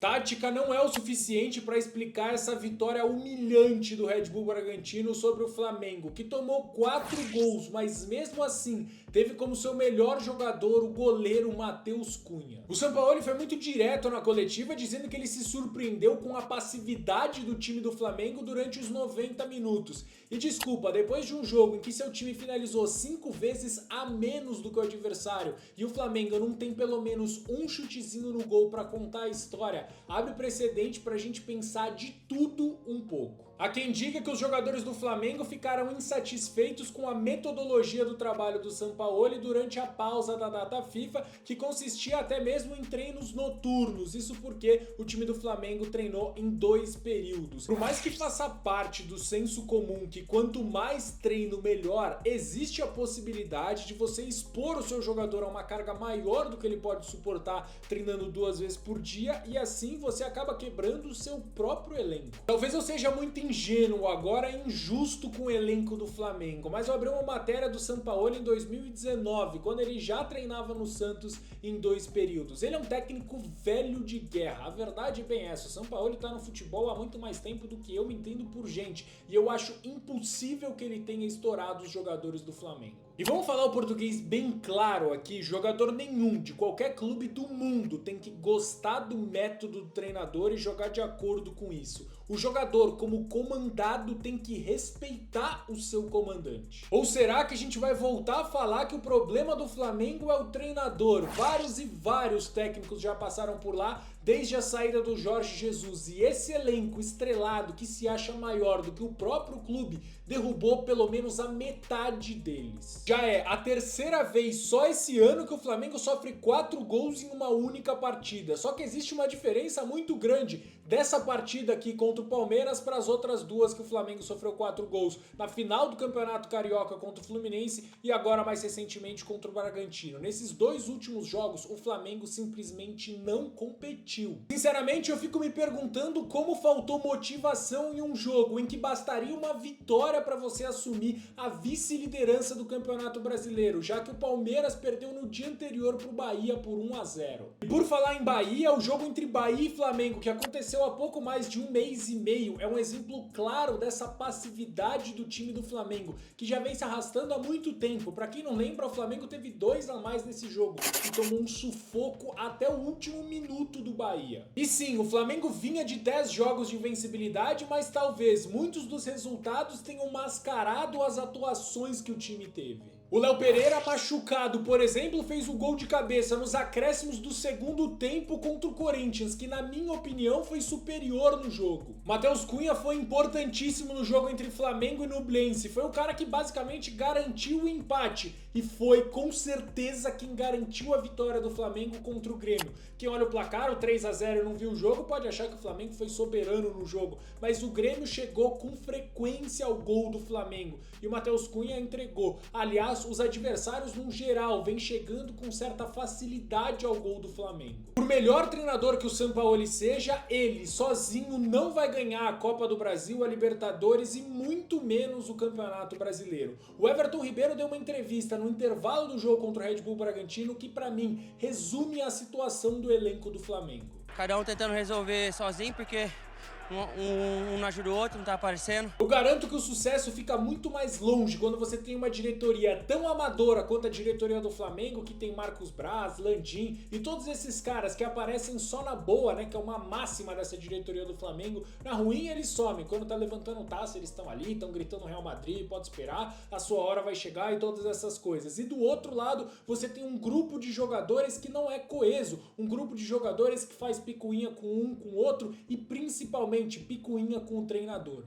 Tática não é o suficiente para explicar essa vitória humilhante do Red Bull Bragantino sobre o Flamengo, que tomou 4 gols, mas mesmo assim teve como seu melhor jogador o goleiro Matheus Cunha. O Sampaoli foi muito direto na coletiva, dizendo que ele se surpreendeu com a passividade do time do Flamengo durante os 90 minutos. E desculpa, depois de um jogo em que seu time finalizou 5 vezes a menos do que o adversário e o Flamengo não tem pelo menos um chutezinho no gol para contar a história, abre precedente pra gente pensar de tudo um pouco. Há quem diga que os jogadores do Flamengo ficaram insatisfeitos com a metodologia do trabalho do Sampaoli durante a pausa da data FIFA, que consistia até mesmo em treinos noturnos, isso porque o time do Flamengo treinou em 2 períodos. Por mais que faça parte do senso comum que quanto mais treino melhor, existe a possibilidade de você expor o seu jogador a uma carga maior do que ele pode suportar treinando 2 vezes por dia, e assim você acaba quebrando o seu próprio elenco. Talvez eu seja muito ingênuo agora e injusto com o elenco do Flamengo, mas eu abri uma matéria do Sampaoli em 2019, quando ele já treinava no Santos em 2 períodos. Ele é um técnico velho de guerra, a verdade é bem essa, o Sampaoli tá no futebol há muito mais tempo do que eu me entendo por gente, e eu acho impossível que ele tenha estourado os jogadores do Flamengo. E vamos falar o português bem claro aqui, jogador nenhum de qualquer clube do mundo tem que gostar do método do treinador e jogar de acordo com isso. O jogador, como comandado, tem que respeitar o seu comandante. Ou será que a gente vai voltar a falar que o problema do Flamengo é o treinador? Vários e vários técnicos já passaram por lá desde a saída do Jorge Jesus, e esse elenco estrelado que se acha maior do que o próprio clube derrubou pelo menos a metade deles. Já é a 3ª vez só esse ano que o Flamengo sofre 4 gols em uma única partida, só que existe uma diferença muito grande dessa partida aqui contra o Palmeiras para as outras 2 que o Flamengo sofreu 4 gols na final do Campeonato Carioca contra o Fluminense e agora mais recentemente contra o Bragantino. Nesses 2 últimos jogos o Flamengo simplesmente não competiu. Sinceramente, eu fico me perguntando como faltou motivação em um jogo em que bastaria uma vitória para você assumir a vice-liderança do Campeonato Brasileiro, já que o Palmeiras perdeu no dia anterior para o Bahia por 1-0. E por falar em Bahia, o jogo entre Bahia e Flamengo, que aconteceu há pouco mais de 1 mês e meio, é um exemplo claro dessa passividade do time do Flamengo, que já vem se arrastando há muito tempo. Para quem não lembra, o Flamengo teve 2 a mais nesse jogo e tomou um sufoco até o último minuto do Bahia. E sim, o Flamengo vinha de 10 jogos de invencibilidade, mas talvez muitos dos resultados tenham mascarado as atuações que o time teve. O Léo Pereira, machucado, por exemplo, fez o gol de cabeça nos acréscimos do segundo tempo contra o Corinthians, que na minha opinião foi superior no jogo. Matheus Cunha foi importantíssimo no jogo entre Flamengo e Nublense, foi o cara que basicamente garantiu o empate e foi com certeza quem garantiu a vitória do Flamengo contra o Grêmio. Quem olha o placar, o 3-0 e não viu o jogo, pode achar que o Flamengo foi soberano no jogo, mas o Grêmio chegou com frequência ao gol do Flamengo e o Matheus Cunha entregou. Aliás, os adversários no geral vêm chegando com certa facilidade ao gol do Flamengo. Por melhor treinador que o Sampaoli seja, ele sozinho não vai ganhar a Copa do Brasil, a Libertadores e muito menos o Campeonato Brasileiro. O Everton Ribeiro deu uma entrevista no intervalo do jogo contra o Red Bull Bragantino que pra mim resume a situação do elenco do Flamengo. Cada um tentando resolver sozinho porque um não ajuda o outro, não tá aparecendo. Eu garanto que o sucesso fica muito mais longe quando você tem uma diretoria tão amadora quanto a diretoria do Flamengo, que tem Marcos Braz, Landim e todos esses caras que aparecem só na boa, né, que é uma máxima dessa diretoria do Flamengo. Na ruim eles somem, quando tá levantando taça eles estão ali, estão gritando Real Madrid, pode esperar, a sua hora vai chegar e todas essas coisas. E do outro lado você tem um grupo de jogadores que não é coeso, um grupo de jogadores que faz picuinha com um, com o outro e principalmente picuinha com o treinador.